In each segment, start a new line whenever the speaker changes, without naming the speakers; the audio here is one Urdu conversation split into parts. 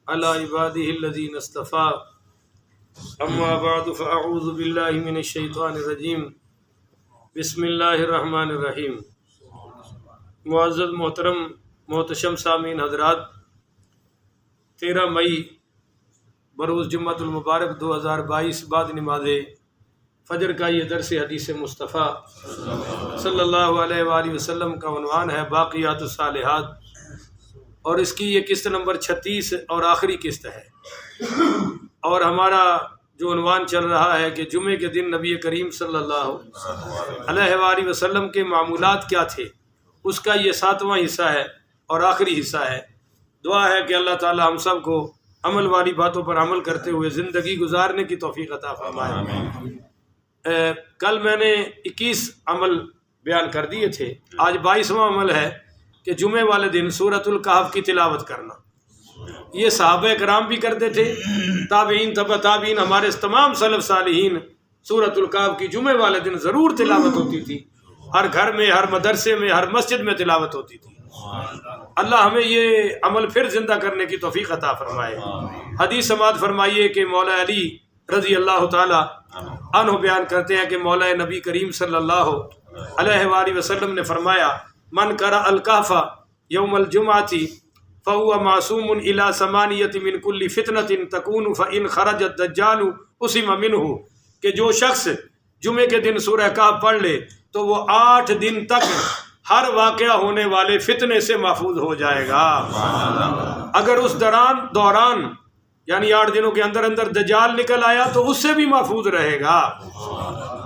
على عباده الذين اصطفى اما بعد فاعوذ بالله من الشیطان الرجیم بسم اللہ الرحمن الرحیم۔ معزز محترم محتشم سامعین حضرات، 13 مئی بروز جمعۃ المبارک 2022 بعد نماز فجر کا یہ درس حدیث مصطفیٰ صلی اللہ علیہ وآلہ وسلم کا عنوان ہے باقیات الصالحات، اور اس کی یہ قسط نمبر 36 اور آخری قسط ہے۔ اور ہمارا جو عنوان چل رہا ہے کہ جمعے کے دن نبی کریم صلی اللہ علیہ وآلہ وسلم کے معمولات کیا تھے، اس کا یہ 7واں حصہ ہے اور آخری حصہ ہے۔ دعا ہے کہ اللہ تعالی ہم سب کو عمل والی باتوں پر عمل کرتے ہوئے زندگی گزارنے کی توفیق عطا فرمائے۔ کل میں نے 21 عمل بیان کر دیے تھے، آج 22واں عمل ہے کہ جمعے والے دن سورۃ الکہف کی تلاوت کرنا۔ یہ صحابہ کرام بھی کرتے تھے، تابعین تبع تابعین، ہمارے تمام سلف صالحین سورۃ الکہف کی جمعے والے دن ضرور تلاوت ہوتی تھی۔ ہر گھر میں، ہر مدرسے میں، ہر مسجد میں تلاوت ہوتی تھی۔ اللہ ہمیں یہ عمل پھر زندہ کرنے کی توفیق عطا فرمائے۔ حدیث سماعت فرمائیے کہ مولا علی رضی اللہ تعالی عنہ بیان کرتے ہیں کہ مولا نبی کریم صلی اللہ علیہ وآلہ وسلم نے فرمایا، من قرأ الکہف یوم الجمعۃ فهو معصوم الى 8 من كل فتنة تكون فإن خرج الدجال اسم منه، کہ جو شخص جمعے کے دن سورہ کہف پڑھ لے تو وہ 8 دن تک ہر واقعہ ہونے والے فتنے سے محفوظ ہو جائے گا۔ اگر اس دوران یعنی 8 دنوں کے اندر دجال نکل آیا تو اس سے بھی محفوظ رہے گا۔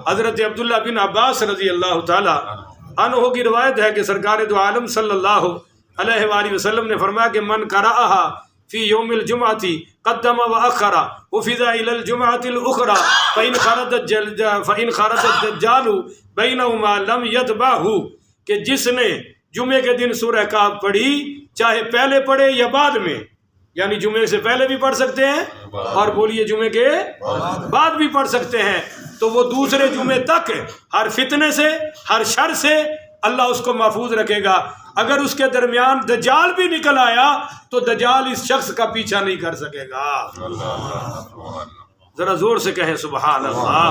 حضرت عبداللہ بن عباس رضی اللہ تعالی عنہ کی روایت ہے کہ سرکار دو عالم صلی اللہ علیہ وآلہ وسلم نے فرمایا کہ من قرأہا فی یوم الجمعۃ قدم واخر وفض الی الجمعۃ الاخرى فإن خرج الدجال بینہما لم یتبعہ، کہ جس نے جمعے کے دن سورہ کہف پڑھی، چاہے پہلے پڑھے یا بعد میں، یعنی جمعے سے پہلے بھی پڑھ سکتے ہیں اور بولیے جمعے کے بعد بھی پڑھ سکتے ہیں، تو وہ دوسرے جمعے تک ہر فتنے سے، ہر شر سے اللہ اس کو محفوظ رکھے گا۔ اگر اس کے درمیان دجال بھی نکل آیا تو دجال اس شخص کا پیچھا نہیں کر سکے گا۔ ذرا زور سے کہیں سبحان اللہ۔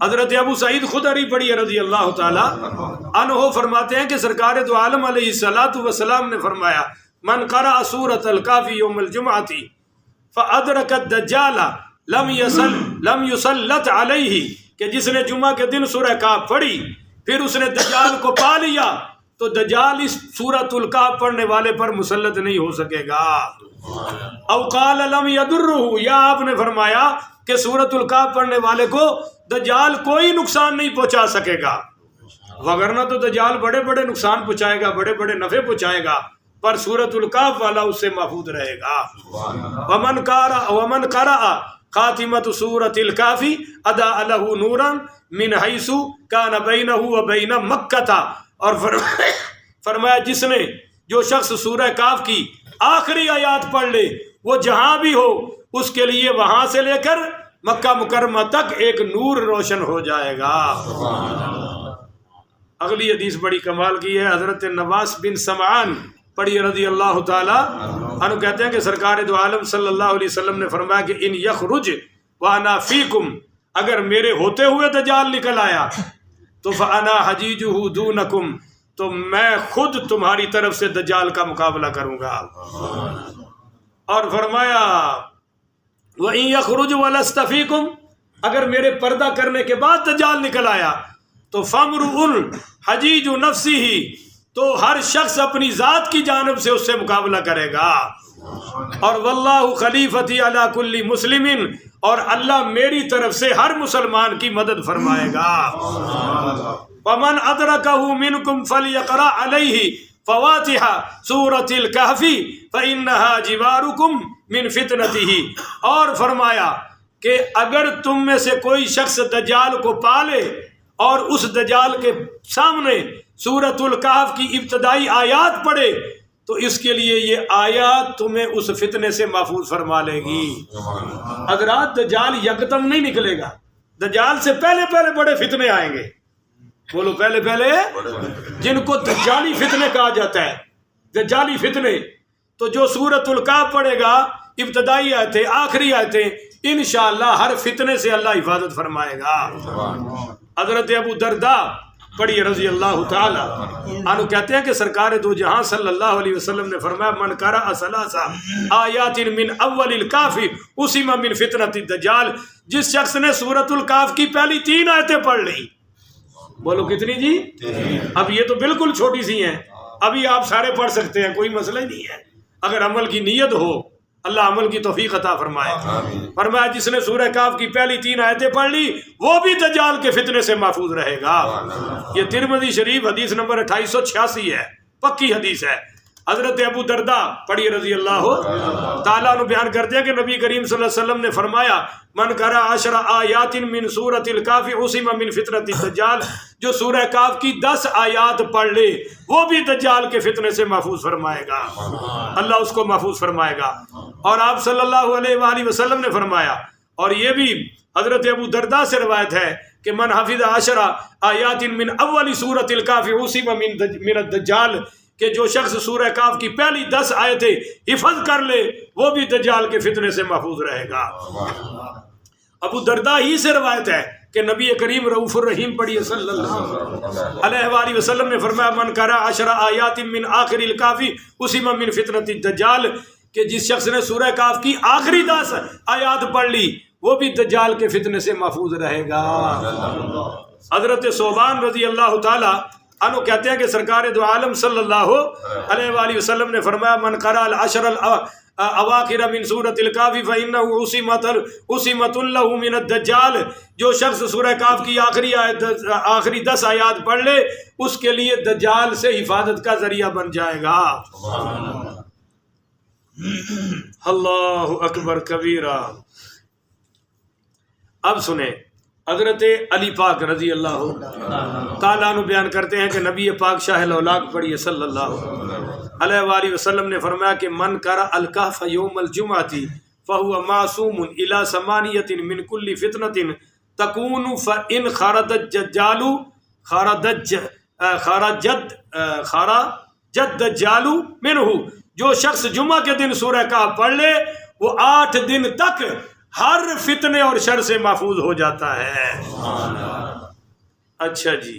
حضرت ابو سعید خدری پڑھی رضی اللہ تعالی عنہ فرماتے ہیں کہ سرکار دو عالم علیہ الصلوۃ والسلام نے فرمایا، من قرأ سورۃ الکہف یوم الجمعۃ فأدرک الدجال لم یسلط علیہ، کہ جس نے جمعہ کے دن سورہ کہف پڑھی پھر اس نے دجال کو پا لیا تو دجال اس سورۃ الکہف پڑھنے والے پر مسلط نہیں ہو سکے گا۔ او قال لم یضرہ، یا آپ نے فرمایا کہ سورۃ الکہف پڑھنے والے کو دجال کوئی نقصان نہیں پہنچا سکے گا، وگرنہ تو دجال بڑے بڑے نقصان پہنچائے گا، بڑے بڑے نفع پہنچائے گا، پر سورۃ الکہف والا اس سے محفوظ رہے گا۔ ومن قرأ خاتمۃ سورۃ الکہف اضاء لہ نورا من حیث کان بینہ وبین مکہ، اور فرمایا جس نے جو شخص سورہ کہف کی آخری آیات پڑھ لے وہ جہاں بھی ہو اس کے لیے وہاں سے لے کر مکہ مکرمہ تک ایک نور روشن ہو جائے گا۔ اگلی حدیث بڑی کمال کی ہے، حضرت نواس بن سمعان پڑھی رضی اللہ تعالی عنہ کہتے ہیں کہ سرکار دو عالم صلی اللہ علیہ وسلم نے فرمایا کہ ان یخرج وانا فیکم، اگر میرے ہوتے ہوئے دجال نکل آیا تو فانا حجیجہ دونکم، تو میں خود تمہاری طرف سے دجال کا مقابلہ کروں گا۔ اور فرمایا وَإِن يَخْرُجْ وَلَسْتَ فِيكُمْ، اگر میرے پردہ کرنے کے بعد دجال نکل آیا تو فَامْرُؤٌ حَجِیجُ نَفْسِهِ، تو ہر شخص اپنی ذات کی جانب سے اس سے مقابلہ کرے گا۔ اور واللہ خلیفتی علی کل مسلم، اور اللہ میری طرف سے ہر مسلمان کی مدد فرمائے گا۔ ومن ادرکہ منکم فلیقرأ علیہ فواتح سورۃ الکہف فانہا جوارکم من فتنتہ، اور فرمایا کہ اگر تم میں سے کوئی شخص دجال کو پالے اور اس دجال کے سامنے سورۃ الکہف کی ابتدائی آیات پڑھے تو اس کے لیے یہ آیات تمہیں اس فتنے سے محفوظ فرما لے گی۔ حضرات دجال یکدم نہیں نکلے گا، دجال سے پہلے پہلے بڑے فتنے آئیں گے۔ بولو پہلے پہلے، جن کو دجالی فتنے کہا جاتا ہے، دجالی فتنے، تو جو سورۃ الکہف پڑھے گا ابتدائی آیتیں آخری آیتیں انشاءاللہ ہر فتنے سے اللہ حفاظت فرمائے گا۔ حضرت ابو درداء پڑھیے رضی اللہ تعالی عنہ کہتے ہیں کہ سرکار دو جہاں صلی اللہ علیہ وسلم نے فرمایا من قرأ ثلاث آیات من اول الکاف اسم من فتنۃ الدجال، جس شخص نے سورۃ الکاف کی پہلی 3 آیتیں پڑھ لی، بولو کتنی جی؟ اب یہ تو بالکل چھوٹی سی ہیں، ابھی آپ سارے پڑھ سکتے ہیں، کوئی مسئلہ ہی نہیں ہے اگر عمل کی نیت ہو، اللہ عمل کی توفیق عطا فرمائے۔ فرمایا جس نے سورہ کاف کی پہلی 3 آیتیں پڑھ لی وہ بھی دجال کے فتنے سے محفوظ رہے گا۔ یہ ترمذی شریف حدیث نمبر 2886 ہے، پکی حدیث ہے۔ حضرت ابو درداء پڑھی رضی اللہ تعالیٰ عنہ بیان کرتے ہیں کہ نبی کریم صلی اللہ علیہ وسلم نے فرمایا من قرأ 10 آیات من سورۃ الکاف عصم من فتنۃ الدجال، جو سورہ کاف کی 10 آیات پڑھ لے وہ بھی دجال کے فتنے سے محفوظ فرمائے گا، اللہ اس کو محفوظ فرمائے گا۔ اور آپ صلی اللہ علیہ وآلہ وسلم نے فرمایا، اور یہ بھی حضرت ابو درداء سے روایت ہے کہ من حفظ 10 آیات من اول سورۃ الکاف عصم من الدجال، کہ جو شخص سورہ کاف کی پہلی 10 آیتیں حفظ کر لے وہ بھی دجال کے فتنے سے محفوظ رہے گا۔ ابو درداء ہی سے روایت ہے کہ نبی کریم رؤوف الرحیم پڑھیے صلی اللہ علیہ وآلہ وسلم نے فرمایا من قرأ 10 آیات من آخر الکاف عصم من فتنۃ الدجال، کہ جس شخص نے سورہ کاف کی آخری 10 آیات پڑھ لی وہ بھی دجال کے فتنے سے محفوظ رہے گا۔ حضرت ثوبان رضی اللہ تعالی عنہ کہتے ہیں کہ سرکار دو عالم صلی اللہ علیہ وآلہ وسلم نے فرمایا من قرأ 10 اواخر من سورۃ الکاف فإنه عصمۃ له من الدجال، جو شخص سورہ کاف کی آخری 10 آیات پڑھ لے اس کے لیے دجال سے حفاظت کا ذریعہ بن جائے گا۔ اللہ اکبر کبیرہ۔ اب سنیں حضرت علی پاک رضی اللہ تعالیٰ عنہ بیان کرتے ہیں کہ نبی پاک شاہ الاولاق پڑھیے صلی اللہ علیہ وآلہ وسلم نے فرمایا کہ من قرأ الکہف یوم الجمعۃ فہو معصوم الی 8 من کل فتنۃ تکون فإن خرجت دجال منہ، جو شخص جمعہ کے دن سورہ کہف پڑھ لے وہ 8 دن تک ہر فتنے اور شر سے محفوظ ہو جاتا ہے۔ اچھا جی،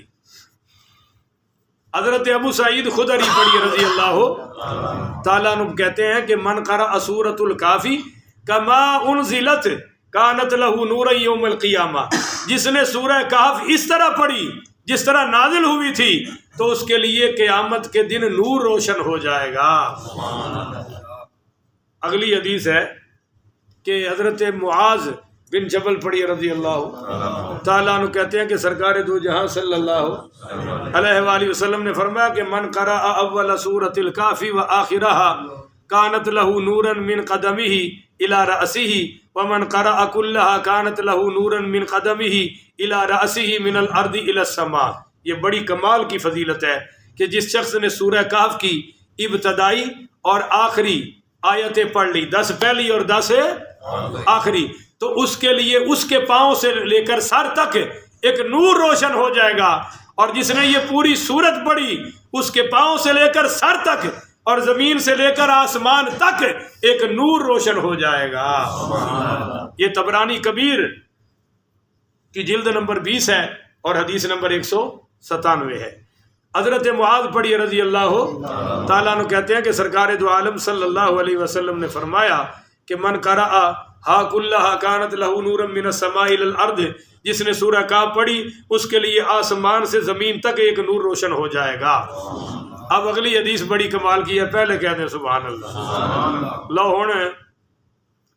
حضرت ابو سعید خدری پڑھی رضی اللہ تعالیٰ عنہ کہتے ہیں کہ من قرأ سورۃ الکاف کما انزلت کانت لہ نور یوم القیامہ، جس نے سورہ کہف اس طرح پڑھی جس طرح نازل ہوئی تھی تو اس کے لیے قیامت کے دن نور روشن ہو جائے گا۔ اگلی حدیث ہے کہ حضرت معاذ بن جبل پڑھی رضی اللہ تعالیٰ عنہ کہتے ہیں کہ سرکار دو جہاں صلی اللہ علیہ وآلہ وسلم نے فرمایا کہ من قرأ اول سورۃ الکاف وآخرها کانت لہ نورا من قدمہ الی رأسہ ومن قرأ کلها کانت لہ نورا من قدمہ الی رأسہ من الارض الی السماء۔ یہ بڑی کمال کی فضیلت ہے کہ جس شخص نے سورہ کہف کی ابتدائی اور آخری آیتیں پڑھ لی، 10 پہلی اور 10 آخری، تو اس کے لیے اس کے پاؤں سے لے کر سر تک ایک نور روشن ہو جائے گا، اور جس نے یہ پوری سورت پڑھی اس کے پاؤں سے لے کر سر تک اور زمین سے لے کر آسمان تک ایک نور روشن ہو جائے گا۔ یہ طبرانی کبیر کی جلد نمبر 20 ہے اور حدیث نمبر 197 ہے۔ حضرت معاذ پڑھی رضی اللہ تعالیٰ عنہ کہتے ہیں کہ سرکار دو عالم صلی اللہ علیہ وسلم نے فرمایا کہ من قرأ ہا کلھا کانت لہ نورا من السماء الی الارض، جس نے سورہ کہف پڑھی اس کے لیے آسمان سے زمین تک ایک نور روشن ہو جائے گا۔ اب اگلی حدیث بڑی کمال کی ہے، پہلے کہتے ہیں سبحان اللہ۔ لو ہن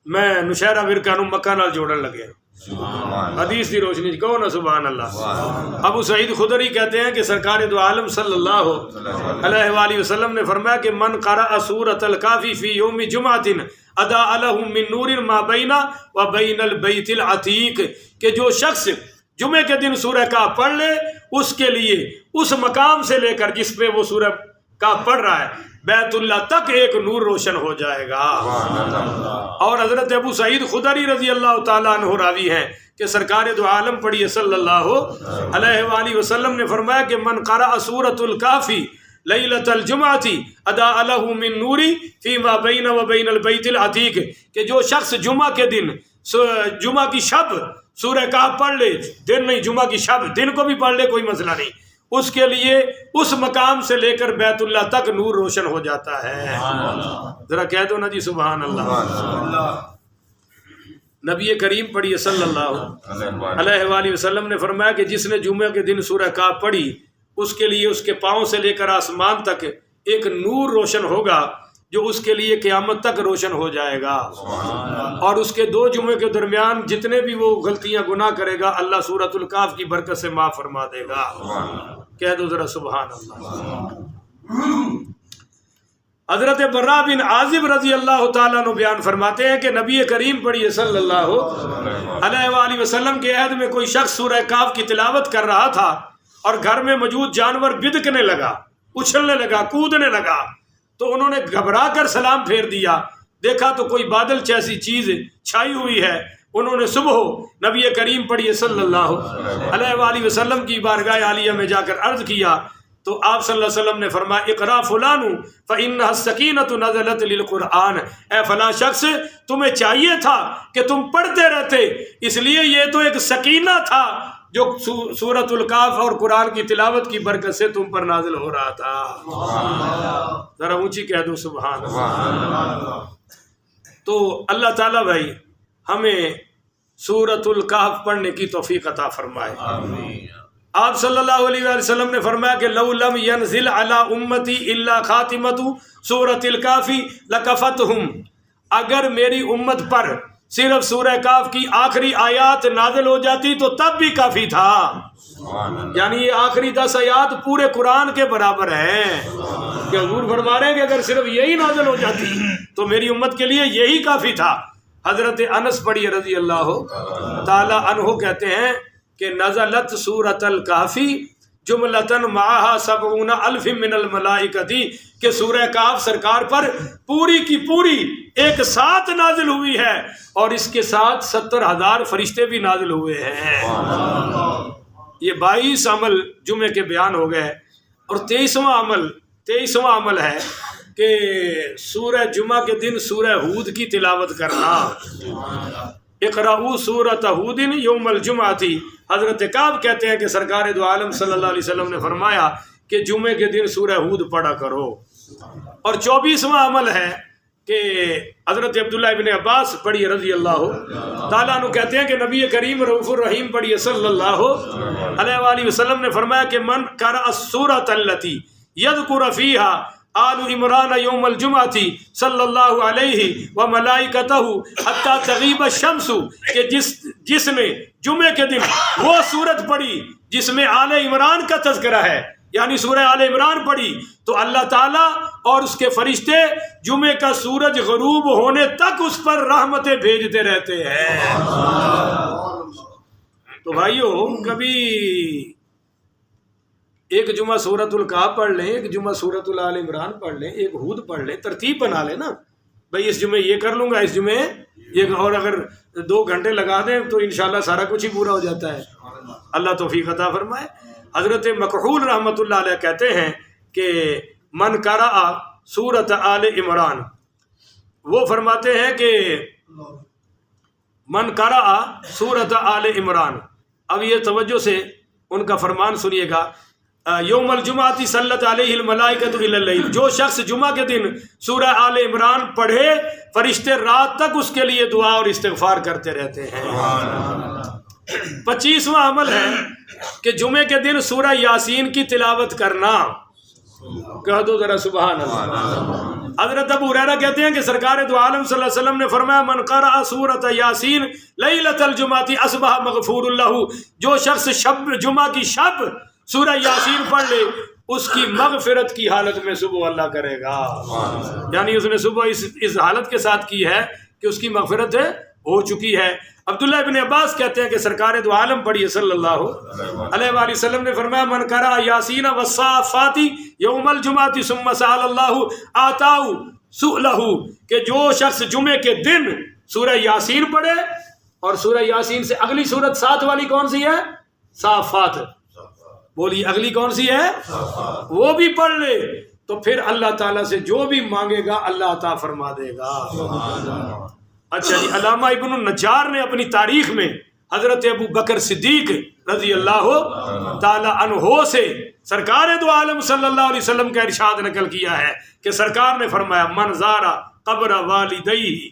میں نشہرہ ورکہ نو مکہ نال جوڑن لگے حدیث دی روشنی کہو نا سبحان اللہ۔ ابو سعید خدری کہتے ہیں کہ سرکار دو عالم صلی اللہ علیہ وآلہ وسلم نے فرمایا کہ من قرأ سورۃ الکاف فی یوم جمعۃ اضاء لہ من نور ما بین و بین البیت العتیق، کہ جو شخص جمعے کے دن سورہ کہف پڑھ لے اس کے لیے اس مقام سے لے کر جس پہ وہ سورہ کہف پڑھ رہا ہے بیت اللہ تک ایک نور روشن ہو جائے گا۔ اور حضرت ابو سعید خدری رضی اللہ تعالیٰ عنہ راوی ہیں کہ سرکار دو عالم پڑھیے صلی اللہ علیہ وآلہ وسلم نے فرمایا کہ من قرأ سورۃ الکاف لیلۃ الجمعۃ اضاء لہ من نوری فیما بین و بین البیت العتیق، کہ جو شخص جمعہ کے دن جمعہ کی شب سورہ کہف پڑھ لے، دن نہیں جمعہ کی شب، دن کو بھی پڑھ لے کوئی مسئلہ نہیں، اس کے لیے اس مقام سے لے کر بیت اللہ تک نور روشن ہو جاتا ہے۔ ذرا کہہ دو نا جی سبحان اللہ۔ نبی کریم پڑھیے صلی اللہ علیہ وآلہ وسلم نے فرمایا کہ جس نے جمعہ کے دن سورہ کہف پڑھی اس کے لیے اس کے پاؤں سے لے کر آسمان تک ایک نور روشن ہوگا جو اس کے لیے قیامت تک روشن ہو جائے گا، اور اس کے 2 جمعے کے درمیان جتنے بھی وہ غلطیاں گناہ کرے گا اللہ سورۃ الکہف کی برکت سے معاف فرما دے گا۔ کہہ دو ذرا سبحان اللہ۔ حضرت براء بن عازب رضی اللہ تعالیٰ عنہ بیان فرماتے ہیں کہ نبی کریم پڑھیے صلی اللہ علیہ وآلہ وسلم کے عہد میں کوئی شخص سورہ کہف کی تلاوت کر رہا تھا اور گھر میں موجود جانور بدکنے لگا، اچھلنے لگا، کودنے لگا، تو انہوں نے گھبرا کر سلام پھیر دیا، دیکھا تو کوئی بادل جیسی چیز چھائی ہوئی ہے۔ انہوں نے صبح نبی کریم پڑھیے صلی اللہ علیہ وآلہ وسلم کی بارگاہ عالیہ میں جا کر عرض کیا تو آپ صلی اللہ علیہ وسلم نے فرمایا اقرا فلان فإنها السکینۃ نزلت للقرآن، اے فلاں شخص تمہیں چاہیے تھا کہ تم پڑھتے رہتے، اس لیے یہ تو ایک سکینہ تھا جو سورۃ الکہف اور قرآن کی تلاوت کی برکت سے تم پر نازل ہو رہا تھا۔ ذرا اونچی کہہ دو سبحان اللہ۔ تو اللہ تعالیٰ بھائی ہمیں سورۃ الکہف پڑھنے کی توفیق عطا فرمائے۔ آپ صلی اللہ علیہ وآلہ وسلم نے فرمایا کہ لو لم ينزل على امتی الا خاتمۃ سورۃ الکہف لکفتہم، اگر میری امت پر صرف سورہ کہف کی آخری آیات نازل ہو جاتی تو تب بھی کافی تھا، یعنی یہ آخری 10 آیات پورے قرآن کے برابر ہیں کہ حضور فرما رہے ہیں کہ اگر صرف یہی نازل ہو جاتی تو میری امت کے لیے یہی کافی تھا۔ حضرت انس پڑھیے رضی اللہ تعالی عنہ کہتے ہیں کہ نزلت سورۃ الکہف جملتاً معہا 70,000 من الملائکۃ، کہ سورہ کہف سرکار پر پوری کی پوری ایک ساتھ نازل ہوئی ہے اور اس کے ساتھ 70,000 فرشتے بھی نازل ہوئے ہیں۔ یہ 22 عمل جمعے کے بیان ہو گئے، اور 23واں عمل ہے کہ سورہ جمعہ کے دن سورہ ہود کی تلاوت کرنا۔ اقرأوا سورۃ ہود یوم الجمعۃ، حضرت کعب کہتے ہیں کہ سرکار دو عالم صلی اللہ علیہ وسلم نے فرمایا کہ جمعے کے دن سورہ ہود پڑھا کرو۔ اور 24واں عمل ہے کہ حضرت عبداللہ ابن عباس پڑھیے رضی اللہ تعالیٰ عنہ کہتے ہیں کہ نبی کریم رؤوف الرحیم پڑھیے صلی اللہ علیہ وآلہ وسلم نے فرمایا کہ من قرأ السورۃ التی یذکر فیہا آل عمران یوم الجمعۃ صلی اللہ علیہ وملائکتہ حتی تغیب الشمس، کہ جس نے جمعے کے دن وہ سورت پڑھی جس میں آل عمران کا تذکرہ ہے، یعنی سورہ آل عمران پڑھی، تو اللہ تعالیٰ اور اس کے فرشتے جمعے کا سورج غروب ہونے تک اس پر رحمتیں بھیجتے رہتے ہیں۔ تو بھائیو کبھی ایک جمعہ سورۃ الکہف پڑھ لیں، ایک جمعہ سورۃ آل عمران پڑھ لیں، ایک ہود پڑھ لیں، ترتیب بنا لیں نا بھائی، اس جمعے یہ کر لوں گا، اس جمعے یہ، اور اگر 2 گھنٹے لگا دیں تو انشاءاللہ سارا کچھ ہی پورا ہو جاتا ہے۔ اللہ توفیق عطا فرمائے۔ حضرت مکحول رحمۃ اللہ علیہ کہتے ہیں کہ من قرأ سورۃ آل عمران، وہ فرماتے ہیں کہ من قرأ سورۃ آل عمران، اب یہ توجہ سے ان کا فرمان سنیے گا، یوم الجمعۃ صلت علیہ الملائکۃ الی اللیل، جو شخص جمعہ کے دن سورہ آل عمران پڑھے فرشتے رات تک اس کے لیے دعا اور استغفار کرتے رہتے ہیں۔ 25واں عمل ہے کہ جمعے کے دن سورہ یاسین کی تلاوت کرنا۔ کہہ دو ذرا سبحان اللہ۔ حضرت ابو ہریرہ کہتے ہیں کہ سرکار دو عالم صلی اللہ علیہ وسلم نے فرمایا من قرأ سورۃ یاسین لیلۃ الجمعۃ اصبح مغفور اللہ، جو شخص جمعہ کی شب سورہ یاسین پڑھ لے اس کی مغفرت کی حالت میں صبح اللہ کرے گا، یعنی اس نے صبح اس حالت کے ساتھ کی ہے کہ اس کی مغفرت ہو چکی ہے۔ عبداللہ ابن عباس کہتے ہیں کہ سرکار دو عالم پڑھیے صلی اللہ علیہ وآلہ وسلم نے فرمایا من قرأ یاسین والصافات یوم الجمعۃ ثم سأل اللہ آتاہ سؤلہ، کہ جو شخص جمعے کے دن سورہ یاسین پڑھے، اور سورہ یاسین سے اگلی سورت 7 والی کون سی ہے؟ صافات، بولی اگلی کون سی ہے؟ وہ بھی پڑھ لے تو پھر اللہ تعالیٰ سے جو بھی مانگے گا اللہ عطا فرما دے گا۔ اچھا جی، علامہ ابن النجار نے اپنی تاریخ میں حضرت ابو بکر صدیق رضی اللہ تعالی عنہ سے سرکار دو عالم صلی اللہ علیہ وسلم کا ارشاد نقل کیا ہے کہ سرکار نے فرمایا من زارا قبر والدیہ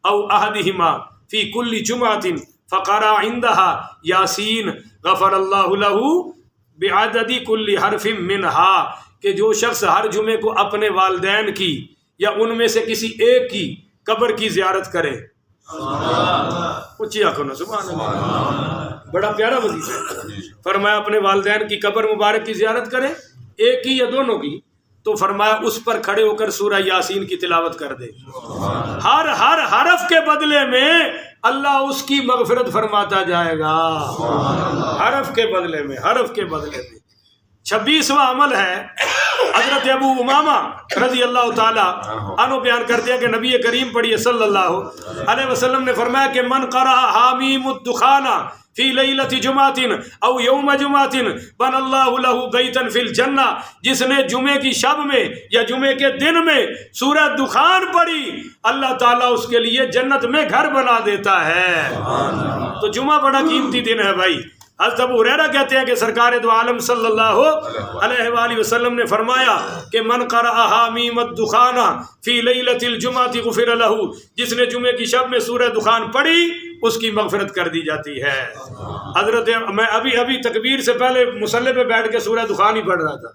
او احدہما فی کل جمعۃ فقرأ عندها یاسین غفر اللہ لہ بعدد کل حرف منہا، کہ جو شخص ہر جمعے کو اپنے والدین کی یا ان میں سے کسی ایک کی قبر کی زیارت کرے، اونچی آنکھوں نا سبحان اللہ، بڑا پیارا وظیفہ ہے۔ فرمایا اپنے والدین کی قبر مبارک کی زیارت کرے، ایک کی یا دونوں کی، تو فرمایا اس پر کھڑے ہو کر سورہ یاسین کی تلاوت کر دے، ہر حرف کے بدلے میں اللہ اس کی مغفرت فرماتا جائے گا، حرف کے بدلے میں، حرف کے بدلے میں۔ 26واں عمل ہے، حضرت ابو امامہ رضی اللہ تعالی عنہ بیان کرتے ہیں کہ نبی کریم پڑھیے صلی اللہ علیہ وسلم نے فرمایا کہ من قرأ حامیم الدخان فی لیلۃ جمعۃ او یوم جمعۃ بن اللہ لہ بیتا فی الجنہ، جس نے جمعے کی شب میں یا جمعے کے دن میں سورہ دخان پڑھی اللہ تعالیٰ اس کے لیے جنت میں گھر بنا دیتا ہے۔ تو جمعہ بڑا قیمتی دن ہے بھائی۔ حضرت ابو ہریرہ کہتے ہیں کہ سرکار دو عالم صلی اللہ علیہ وآلہ وسلم نے فرمایا کہ من قرأ حامیم الدخان فی لیلۃ الجمعۃ غفر لہ، جس نے جمعے کی شب میں سورہ دخان پڑھی اس کی مغفرت کر دی جاتی ہے۔ حضرت میں ابھی تکبیر سے پہلے مصلی پہ بیٹھ کے سورہ دخان ہی پڑھ رہا تھا،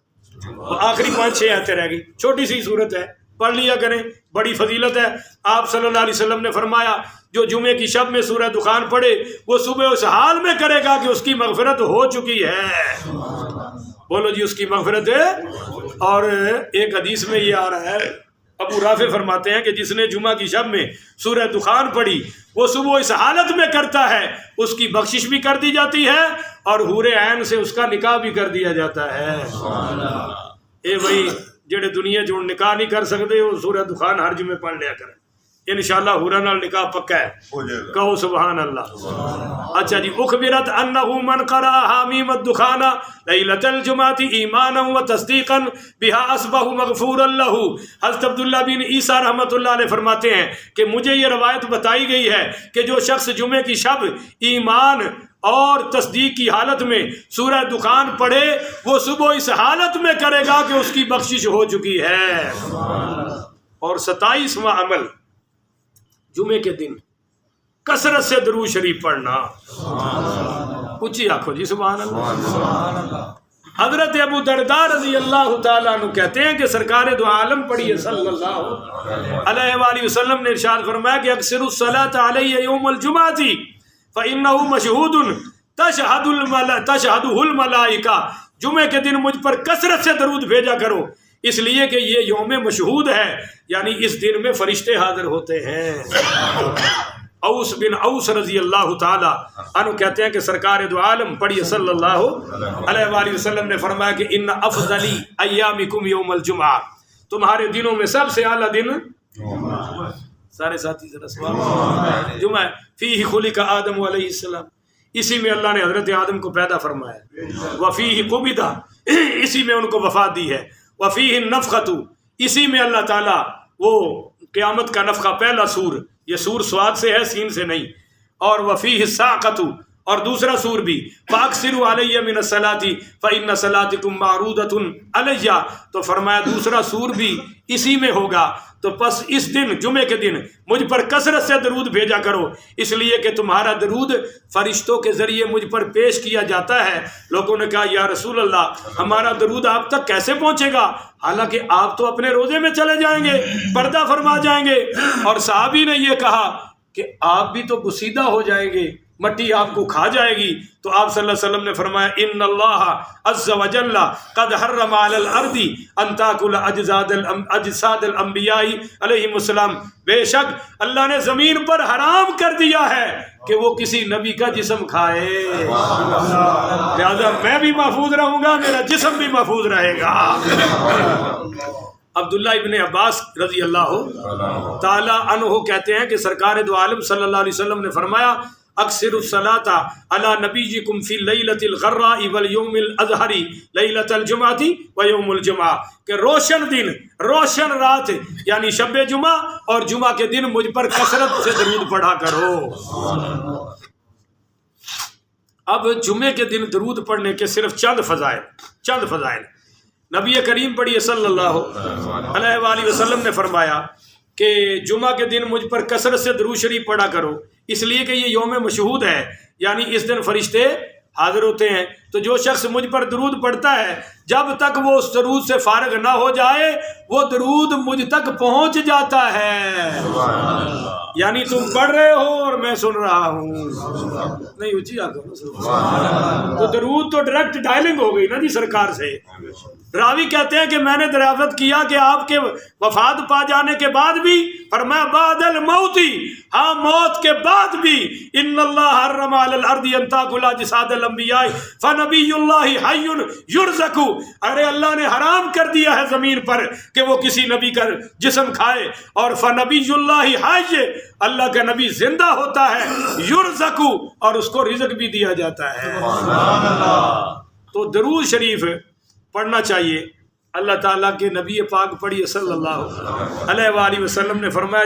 آخری 5-6 آیتیں رہ گئی، چھوٹی سی صورت ہے، پڑھ لیا کریں، بڑی فضیلت ہے۔ آپ صلی اللہ علیہ وسلم نے فرمایا جو جمعے کی شب میں سورہ دخان پڑھے وہ صبح اس حال میں کرے گا کہ اس کی مغفرت ہو چکی ہے۔ بولو جی، اس کی مغفرت ہے۔ اور ایک حدیث میں یہ آ رہا ہے، ابو رافع فرماتے ہیں کہ جس نے جمعہ کی شب میں سورہ دخان پڑھی وہ صبح اس حالت میں کرتا ہے اس کی بخشش بھی کر دی جاتی ہے اور حور عین سے اس کا نکاح بھی کر دیا جاتا ہے۔ اے بھائی جڑے دنیا جو نکاح نہیں کر سکتے وہ سورہ دخان ہر جمعے پڑھ لیا کریں، انشاءاللہ حورا نال نکاح پکا ہے، کہو سبحان اللہ۔ اچھا جی، اخبرت انہ من قرأ حامیم الدخان لیلۃ الجمعۃ ایمانا و تصدیقا بها اصبح مغفورا لہ۔ حضرت عبداللہ بن عیسیٰ رحمۃ اللہ علیہ فرماتے ہیں کہ مجھے یہ روایت بتائی گئی ہے کہ جو شخص جمعے کی شب ایمان اور تصدیق کی حالت میں سورہ دخان پڑھے وہ صبح اس حالت میں کرے گا کہ اس کی بخشش ہو چکی ہے۔ اور 27واں عمل، جمعے کے دن کثرت سے درود شریف پڑھنا، اونچی آنکھو جی سبحان اللہ۔ حضرت ابو درداء رضی اللہ تعالیٰ عنہ کہتے ہیں کہ سرکار دو عالم پڑھیے صلی اللہ علیہ وآلہ وسلم نے ارشاد فرمایا کہ اکثر الصلاۃ علیہ یوم الجمعۃ فإنہ مشہود تشہدہ الملائکہ، جمعے کے دن مجھ پر کثرت سے درود بھیجا کرو اس لیے کہ یہ یوم مشہود ہے، یعنی اس دن میں فرشتے حاضر ہوتے ہیں۔ اوس بن اوس رضی اللہ تعالی عنہ کہتے ہیں کہ سرکار دو عالم پڑھیے صلی اللہ علیہ وآلہ وسلم نے فرمایا کہ ان افضل ایامکم یوم الجمعہ، تمہارے دنوں میں سب سے اعلیٰ دن، سارے ساتھی ذرا سوال، جمعہ ہے، فیہ خلق آدم علیہ السلام، اسی میں اللہ نے حضرت آدم کو پیدا فرمایا، وفیہ قبض، اسی میں ان کو وفات دی ہے، وفیہ النفخۃ، اسی میں اللہ تعالیٰ وہ قیامت کا نفخہ، پہلا سور، یہ سور سواد سے ہے سین سے نہیں، اور وفیہ الصاعقۃ، اور دوسرا سور بھی، فاکثروا علیہ من الصلاۃ فإن صلاتکم معروضۃ علیہ، تو فرمایا دوسرا سور بھی اسی میں ہوگا، تو پس اس دن جمعے کے دن مجھ پر کثرت سے درود بھیجا کرو اس لیے کہ تمہارا درود فرشتوں کے ذریعے مجھ پر پیش کیا جاتا ہے۔ لوگوں نے کہا یا رسول اللہ ہمارا درود آپ تک کیسے پہنچے گا، حالانکہ آپ تو اپنے روزے میں چلے جائیں گے، پردہ فرما جائیں گے، اور صحابی نے یہ کہا کہ آپ بھی تو گسیدہ ہو جائیں گے، مٹی آپ کو کھا جائے گی، تو آپ صلی اللہ علیہ وسلم نے فرمایا ان اللہ عز وجل قد حرم علی الارض ان تاکل اجساد الانبیاء علیہم السلام، بے شک اللہ نے زمین پر حرام کر دیا ہے کہ وہ کسی نبی کا جسم کھائے، لہذا میں بھی محفوظ رہوں گا، میرا جسم بھی محفوظ رہے گا۔ عبداللہ ابن عباس رضی اللہ تعالی عنہ کہتے ہیں کہ سرکار دو عالم صلی اللہ علیہ وسلم نے فرمایا اکثر الصلاۃ علی نبیکم فی لیلۃ الغراء والیوم الاظہر لیلۃ الجمعۃ ویوم الجمعہ، کہ روشن دن، روشن رات یعنی شب جمعہ اور جمعہ کے دن مجھ پر کثرت سے درود پڑھا کرو۔ اب جمعے کے دن درود پڑھنے کے صرف چند فضائل نبی کریم پڑھیے صلی اللہ علیہ وآلہ وسلم نے فرمایا کہ جمعہ کے دن مجھ پر کثرت سے درود شریف پڑھا کرو، اس لیے کہ یہ یوم مشہود ہے، یعنی اس دن فرشتے حاضر ہوتے ہیں۔ تو جو شخص مجھ پر درود پڑھتا ہے جب تک وہ اس درود سے فارغ نہ ہو جائے وہ درود مجھ تک پہنچ جاتا ہے۔ یعنی تم پڑھ رہے ہو اور میں سن رہا ہوں، نہیں اونچی آگے تو درود تو ڈائریکٹ ڈائلنگ ہو گئی نا جی سرکار سے۔ راوی کہتے ہیں کہ میں نے دریافت کیا کہ آپ کے وفات پا جانے کے بعد بھی، فرمایا بعد الموت، ہاں موت کے بعد بھی، ان اللہ حرم علی الارض ان تاکل اجساد الانبیاء فنبی اللہ حی یرزق، ارے اللہ نے حرام کر دیا ہے زمین پر کہ وہ کسی نبی کا جسم کھائے، اور فنبی اللہ حی، اللہ کا نبی زندہ ہوتا ہے، یرزق، اور اس کو رزق بھی دیا جاتا ہے۔ تو درود شریف پڑھنا چاہیے۔ اللہ تعالیٰ کے نبی پاک پڑھیے صلی اللہ علیہ وآلہ وسلم نے فرمایا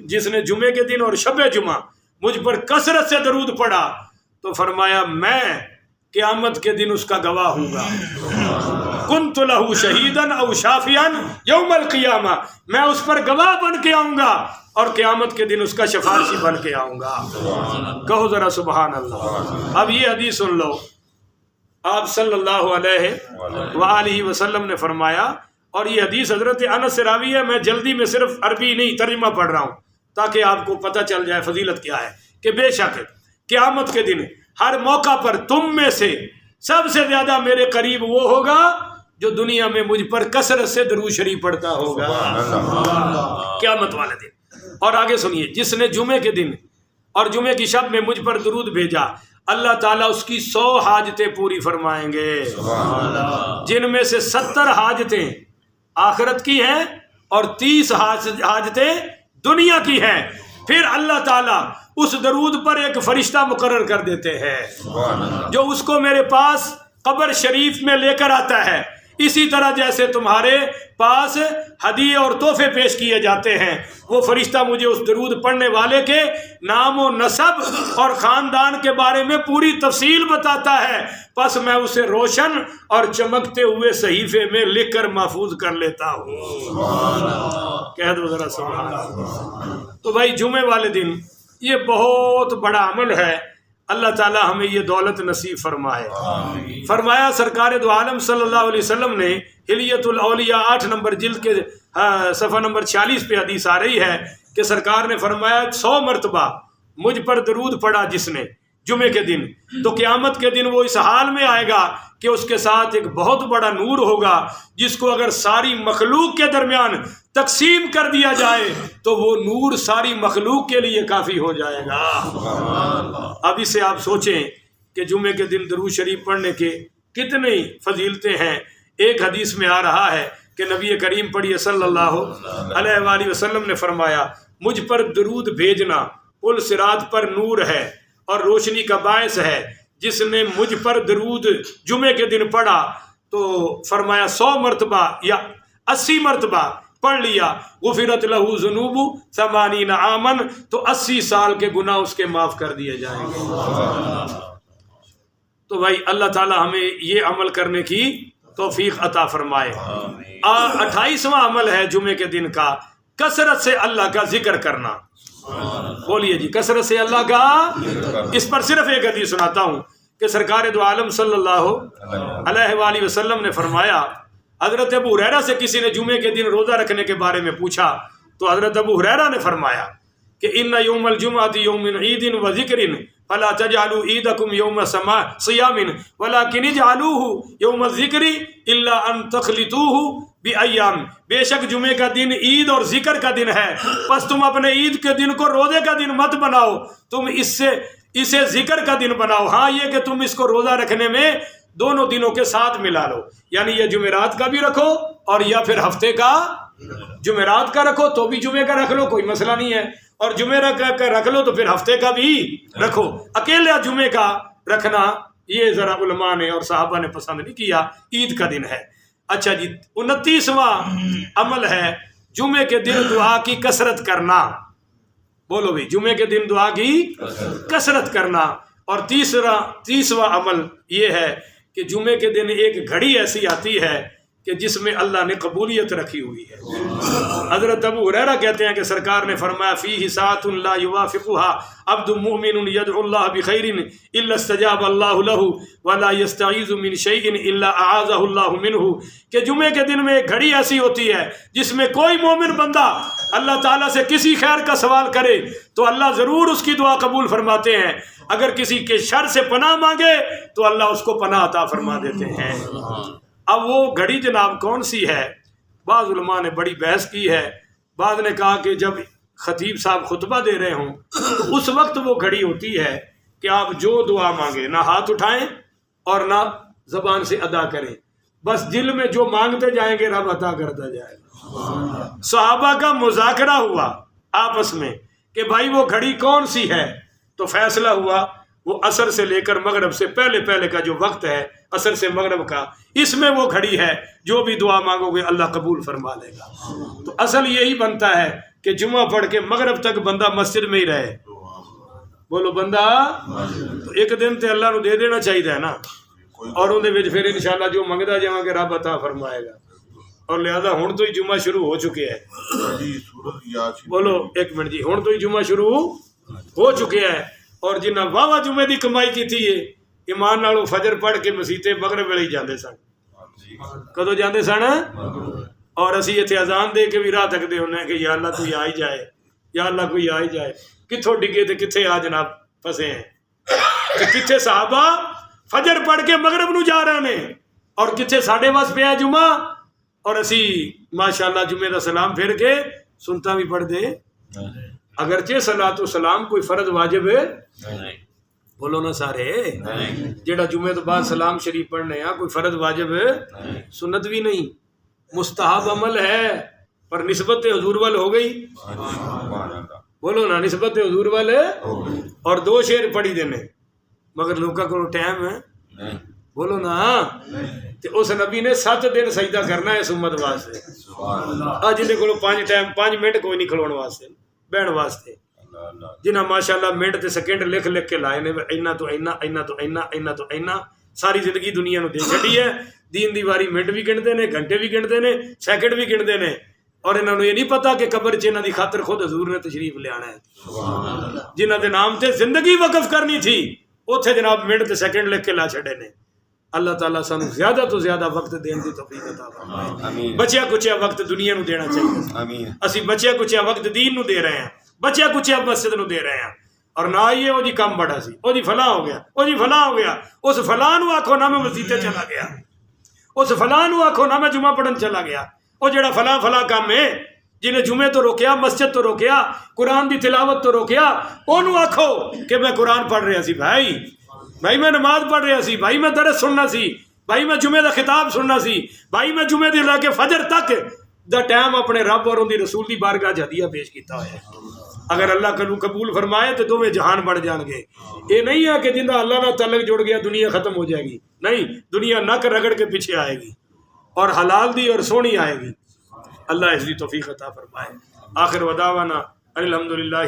جس نے جمعے کے دن اور شب جمعہ مجھ پر کثرت سے درود پڑھا تو فرمایا میں قیامت کے دن اس کا گواہ ہوں گا، کنت لہ شہیدا او شافعا یوم القیامہ، میں اس پر گواہ بن کے آؤں گا اور قیامت کے دن اس کا شفاعشی بن کے آؤں گا۔ کہو ذرا سبحان اللہ۔ اب یہ حدیث سن لو، آپ صلی اللہ علیہ وآلہ وسلم نے فرمایا، اور یہ حدیث حضرت انس سے راوی ہے، میں جلدی میں صرف عربی نہیں ترجمہ پڑھ رہا ہوں تاکہ آپ کو پتہ چل جائے فضیلت کیا ہے، کہ بے شک قیامت کے دن ہر موقع پر تم میں سے سب سے زیادہ میرے قریب وہ ہوگا جو دنیا میں مجھ پر کثرت سے درود شریف پڑھتا ہوگا قیامت والے دن۔ اور آگے سنیے، جس نے جمعے کے دن اور جمعے کی شب میں مجھ پر درود بھیجا اللہ تعالیٰ اس کی 100 حاجتیں پوری فرمائیں گے، جن میں سے 70 حاجتیں آخرت کی ہیں اور 30 حاجتیں دنیا کی ہیں۔ پھر اللہ تعالیٰ اس درود پر ایک فرشتہ مقرر کر دیتے ہیں جو اس کو میرے پاس قبر شریف میں لے کر آتا ہے، اسی طرح جیسے تمہارے پاس ہدیے اور تحفے پیش کیے جاتے ہیں، وہ فرشتہ مجھے اس درود پڑھنے والے کے نام و نسب اور خاندان کے بارے میں پوری تفصیل بتاتا ہے، پس میں اسے روشن اور چمکتے ہوئے صحیفے میں لکھ کر محفوظ کر لیتا ہوں۔ کہہ دو ذرا سبحان اللہ۔ تو بھائی جمعے والے دن یہ بہت بڑا عمل ہے، اللہ تعالیٰ ہمیں یہ دولت نصیب فرمائے۔ فرمایا سرکار دو عالم صلی اللہ علیہ وسلم نے حلیت الاولیاء 8 نمبر جلد کے صفحہ نمبر 46 پہ حدیث آ رہی ہے کہ سرکار نے فرمایا 100 مرتبہ مجھ پر درود پڑھا جس نے جمعے کے دن، تو قیامت کے دن وہ اس حال میں آئے گا کہ اس کے ساتھ ایک بہت بڑا نور ہوگا جس کو اگر ساری مخلوق کے درمیان تقسیم کر دیا جائے تو وہ نور ساری مخلوق کے لیے کافی ہو جائے گا۔ اب اسے آپ سوچیں کہ جمعے کے دن درود شریف پڑھنے کے کتنی فضیلتیں ہیں۔ ایک حدیث میں آ رہا ہے کہ نبی کریم پڑھیے صلی اللہ علیہ وآلہ وسلم نے فرمایا مجھ پر درود بھیجنا پل صراط پر نور ہے اور روشنی کا باعث ہے، جس نے مجھ پر درود جمعے کے دن پڑھا تو فرمایا 100 مرتبہ یا 80 مرتبہ پڑھ لیا، غفرت لہ ذنوب 80 عاما، تو 80 سال کے گناہ اس کے معاف کر دیے جائیں گے۔ تو بھائی اللہ تعالی ہمیں یہ عمل کرنے کی توفیق عطا فرمائے۔ 28واں عمل ہے جمعے کے دن کا کثرت سے اللہ کا ذکر کرنا۔ بولیے جی، کثرت سے اللہ کا، اس پر صرف ایک حدیث سناتا ہوں کہ سرکار دو عالم صلی اللہ علیہ وآلہ وسلم نے فرمایا، حضرت ابو ہریرہ سے کسی نے جمعے کے دن روزہ رکھنے کے بارے میں پوچھا تو حضرت ابو ہریرہ نے فرمایا کہ ان یوم الجمعۃ یوم عید و ذکر فلا تجعلوا عیدکم یوم صیام ولکن اجعلوہ یوم الذکر الا ان تخلطوہ بایام، بے شک جمعے کا دن عید اور ذکر کا دن ہے، پس تم اپنے عید کے دن کو روزے کا دن مت بناؤ، تم اسے ذکر کا دن بناؤ۔ ہاں یہ کہ تم اس کو روزہ رکھنے میں دونوں دنوں کے ساتھ ملا لو، یعنی یہ جمعرات کا بھی رکھو اور یا پھر ہفتے کا جمعرات کا رکھو تو بھی جمعے کا رکھ لو، کوئی مسئلہ نہیں ہے، اور جمعے کا رکھ لو تو پھر ہفتے کا بھی رکھو۔ اکیلا جمعے کا رکھنا یہ ذرا علماء نے اور صحابہ نے پسند نہیں کیا، عید کا دن ہے۔ اچھا جی، 29واں عمل ہے جمعے کے دن دعا کی کثرت کرنا۔ بولو بھائی، جمعے کے دن دعا کی کثرت کرنا۔ اور 30واں عمل یہ ہے کہ جمعے کے دن ایک گھڑی ایسی آتی ہے کہ جس میں اللہ نے قبولیت رکھی ہوئی ہے۔ حضرت ابو ہریرہ کہتے ہیں کہ سرکار نے فرمایا فیہ ساعۃ لا یوافقها عبد مؤمن یدعو اللہ بخیر الا استجاب اللہ لہ ولا یستعیذ من شیء الا اعاذہ اللہ منہ، کہ جمعے کے دن میں ایک گھڑی ایسی ہوتی ہے جس میں کوئی مومن بندہ اللہ تعالیٰ سے کسی خیر کا سوال کرے تو اللہ ضرور اس کی دعا قبول فرماتے ہیں، اگر کسی کے شر سے پناہ مانگے تو اللہ اس کو پناہ عطا فرما دیتے ہیں۔ اب وہ گھڑی جناب کون سی ہے؟ بعض علماء نے بڑی بحث کی ہے۔ بعض نے کہا کہ جب خطیب صاحب خطبہ دے رہے ہوں تو اس وقت وہ گھڑی ہوتی ہے کہ آپ جو دعا مانگیں نہ ہاتھ اٹھائیں اور نہ زبان سے ادا کریں، بس دل میں جو مانگتے جائیں گے رب عطا کرتا جائے گا۔ صحابہ کا مذاکرہ ہوا آپس میں کہ بھائی وہ گھڑی کون سی ہے، تو فیصلہ ہوا وہ عصر سے لے کر مغرب سے پہلے کا جو وقت ہے، عصر سے مغرب کا، اس میں وہ گھڑی ہے، جو بھی دعا مانگو گے اللہ قبول فرما لے گا۔ تو اصل یہی بنتا ہے کہ جمعہ پڑھ کے مغرب تک بندہ مسجد میں ہی رہے۔ بولو بندہ تو ایک دن تے اللہ نو دے دینا چاہیے نا، اور اندے وچ پھر انشاءاللہ جو منگدا جاواں گے رب عطا فرمائے گا۔ اور لہذا ہن تو ہی جمعہ شروع ہو چکے ہیں۔ بولو ایک منٹ جی، ہن تو ہی جمعہ شروع ہو چکے ہیں، اور جنہاں واہ جمعے دی کمائی کیتی ہے ایمان نالوں فجر پڑھ کے مسیتے مغرب ویلے ہی جاندے سن۔ کدو جاندے سن؟ اور اسی اتنے اذان دے کے بھی راہ تکتے ہونے کہ یا اللہ کوئی آ ہی جائے، یا اللہ کوئی آ ہی جائے۔ کتھوں ڈگے تے کتھے آ جناب پھسے ہیں، کہ کتھے صحابہ فجر پڑھ کے مغرب نو جا رہے ہیں، اور کتھے ساڈے واس پیا جمعہ، اور اسی ماشاءاللہ جمعے دا سلام پھر کے سنتا بھی پڑھ دے۔ اگرچہ صلاۃ و سلام کوئی فرض واجب ہے، بولو نا سارے، جیڑا جمعے تو بعد سلام شریف پڑھنے ہیں کوئی فرض واجب ہے، سنت بھی نہیں، مستحب عمل ہے، پر نسبت حضور وال ہو گئی۔ بولو نا نسبت حضور وال ہے، اور 2 شعر پڑھی دینے، مگر لوکاں کو ٹائم ہے، بولو نا۔ تے اس نبی نے 7 دن سجدہ کرنا ہے اس امت واسطے، آج جن کو 5 منٹ کوئی نہیں کھلونے واسطے بہن واسطے، جنہیں ماشاءاللہ منٹ تے سیکنڈ لکھ کے لائے نے، اینا تو اینا، اینا تو اینا، اینا تو اینا، ساری زندگی دنیا نو دے چھڈی ہے۔ دین دی واری منٹ بھی گنتے نے، گھنٹے بھی گنتے نے، سیکنڈ بھی گنتے نے، اور انہوں نے یہ نہیں پتا کہ قبر چ انہاں دی خاطر خود حضور نے تشریف لے آنا ہے۔ جنہاں دے نام تے زندگی وقف کرنی تھی اوتھے جناب منٹ تے سیکنڈ لکھ کے لا چھڈے نے۔ اللہ تعالیٰ سانو زیادہ تو زیادہ وقت دین دی توفیق عطا فرمائے۔ بچیا کچیا وقت دنیا نو دینا چاہیے، اسی بچیا کچیا وقت دین نو دے رہے ہیں، بچیا کچیا مسجد نو دے رہے ہیں، اور نہ آئیے وہ جی کم بڑا سی، وہ جی فلاں ہو گیا، وہ جی فلاں ہو گیا، اس فلاں نو آکھو نہ میں مسجد چلا گیا، اس فلاں نو آکھو نہ میں جمعہ پڑھن چلا گیا، وہ جڑا فلاں فلاں کام ہے جنہیں جمعے تو روکیا، مسجد تو روکیا، قرآن دی تلاوت تو روکیا، انہوں آکھو کہ میں قرآن پڑھ رہا سی، بھائی میں نماز پڑھ رہا سی، بھائی میں درس سننا سی، بھائی میں جمعے دا خطاب سننا سی، بھائی میں جمعے دی لے کے فجر تک دا ٹائم اپنے رب اور ان دی رسول دی بارگاہ ہدیہ پیش کیتا ہے۔ اگر اللہ قبول فرمائے تو دونوں جہان بڑھ جان گے۔ یہ نہیں ہے کہ جنہ اللہ نہ تعلق جڑ گیا دنیا ختم ہو جائے گی، نہیں، دنیا نک رگڑ کے پیچھے آئے گی اور حلال دی اور سونی آئے گی۔ اللہ اس کی توفیق عطا فرمائے۔ آخر وداعنا الحمدللہ